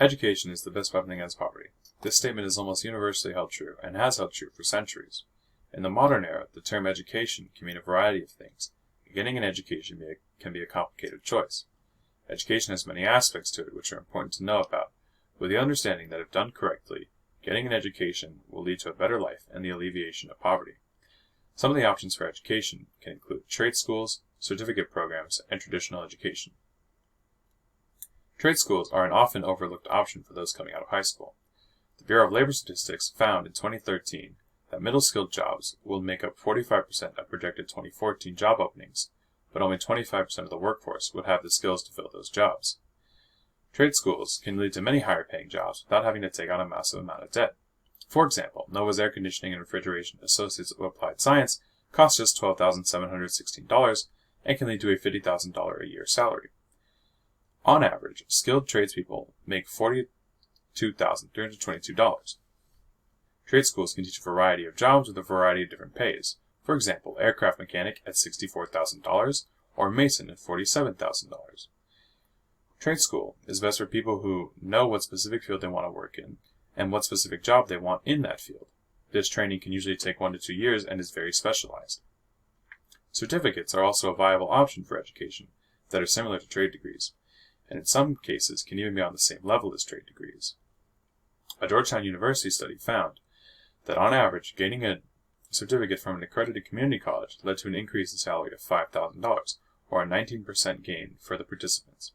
Education is the best weapon against poverty. This statement is almost universally held true, and has held true for centuries. In the modern era, the term education can mean a variety of things. Getting an education can be a complicated choice. Education has many aspects to it which are important to know about, with the understanding that if done correctly, getting an education will lead to a better life and the alleviation of poverty. Some of the options for education can include trade schools, certificate programs, and traditional education. Trade schools are an often overlooked option for those coming out of high school. The Bureau of Labor Statistics found in 2013 that middle-skilled jobs will make up 45% of projected 2014 job openings, but only 25% of the workforce would have the skills to fill those jobs. Trade schools can lead to many higher-paying jobs without having to take on a massive amount of debt. For example, Nova's Air Conditioning and Refrigeration Associates of Applied Science costs just $12,716 and can lead to a $50,000 a year salary. On average, skilled tradespeople make $42,322. Trade schools can teach a variety of jobs with a variety of different pays. For example, aircraft mechanic at $64,000 or mason at $47,000. Trade school is best for people who know what specific field they want to work in and what specific job they want in that field. This training can usually take 1 to 2 years and is very specialized. Certificates are also a viable option for education that are similar to trade degrees, and in some cases can even be on the same level as trade degrees. A Georgetown University study found that on average, gaining a certificate from an accredited community college led to an increase in salary of $5,000, or a 19% gain for the participants.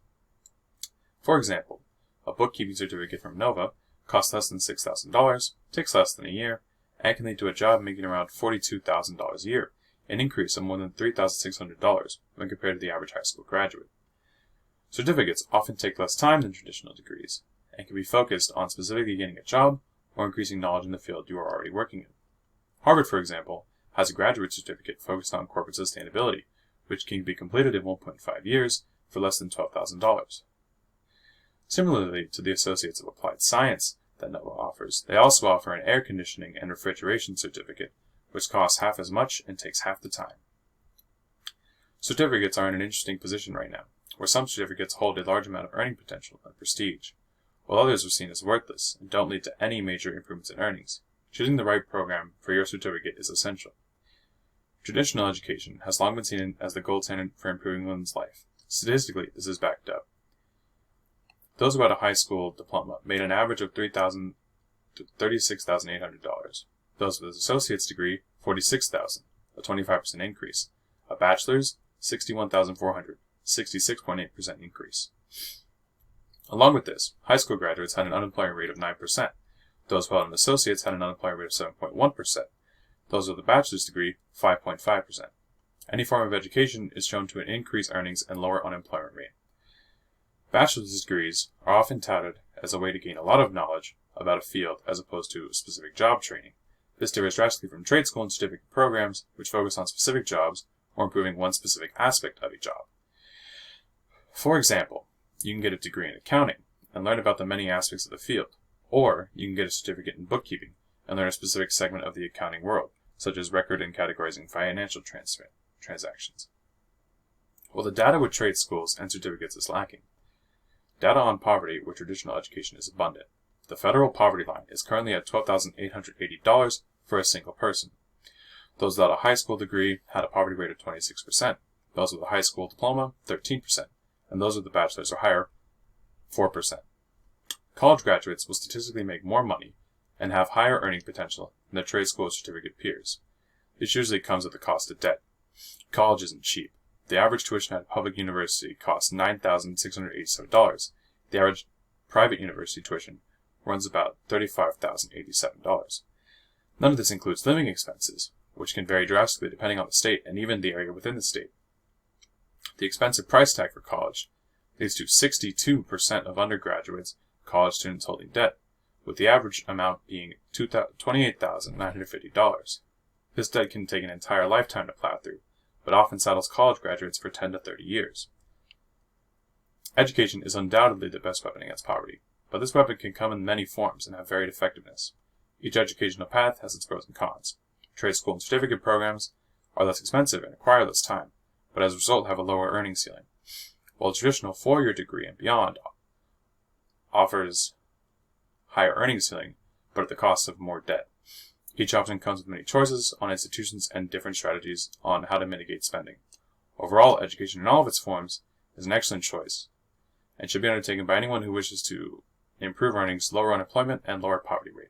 For example, a bookkeeping certificate from Nova costs less than $6,000, takes less than a year, and can lead to a job making around $42,000 a year, an increase of more than $3,600 when compared to the average high school graduate. Certificates often take less time than traditional degrees, and can be focused on specifically getting a job or increasing knowledge in the field you are already working in. Harvard, for example, has a graduate certificate focused on corporate sustainability, which can be completed in 1.5 years for less than $12,000. Similarly to the Associates of Applied Science that Nova offers, they also offer an air conditioning and refrigeration certificate, which costs half as much and takes half the time. Certificates are in an interesting position right now, where some certificates hold a large amount of earning potential and prestige, while others are seen as worthless and don't lead to any major improvements in earnings. Choosing the right program for your certificate is essential. Traditional education has long been seen as the gold standard for improving one's life. Statistically, this is backed up. Those without a high school diploma made an average of $36,800. Those with an associate's degree, $46,000, a 25% increase. A bachelor's, $61,400, 66.8% increase. Along with this, high school graduates had an unemployment rate of 9%. Those without an associate's had an unemployment rate of 7.1%. Those with a bachelor's degree, 5.5%. Any form of education is shown to increase earnings and lower unemployment rate. Bachelor's degrees are often touted as a way to gain a lot of knowledge about a field as opposed to specific job training. This differs drastically from trade school and certificate programs, which focus on specific jobs or improving one specific aspect of a job. For example, you can get a degree in accounting and learn about the many aspects of the field, or you can get a certificate in bookkeeping and learn a specific segment of the accounting world, such as record and categorizing financial transactions. Well, the data with trade schools and certificates is lacking. Data on poverty with traditional education is abundant. The federal poverty line is currently at $12,880 for a single person. Those without a high school degree had a poverty rate of 26%, those with a high school diploma, 13%, and those with a bachelor's or higher, 4%. College graduates will statistically make more money and have higher earning potential than their trade school certificate peers. This usually comes at the cost of debt. College isn't cheap. The average tuition at a public university costs $9,687. The average private university tuition runs about $35,087. None of this includes living expenses, which can vary drastically depending on the state and even the area within the state. The expensive price tag for college leads to 62% of undergraduates, college students holding debt, with the average amount being $28,950. This debt can take an entire lifetime to plow through, but often saddles college graduates for 10 to 30 years. Education is undoubtedly the best weapon against poverty, but this weapon can come in many forms and have varied effectiveness. Each educational path has its pros and cons. Trade school and certificate programs are less expensive and require less time, but as a result have a lower earning ceiling, while a traditional four-year degree and beyond offers higher earnings ceiling, but at the cost of more debt. Each option comes with many choices on institutions and different strategies on how to mitigate spending. Overall, education in all of its forms is an excellent choice and should be undertaken by anyone who wishes to improve earnings, lower unemployment, and lower poverty rate.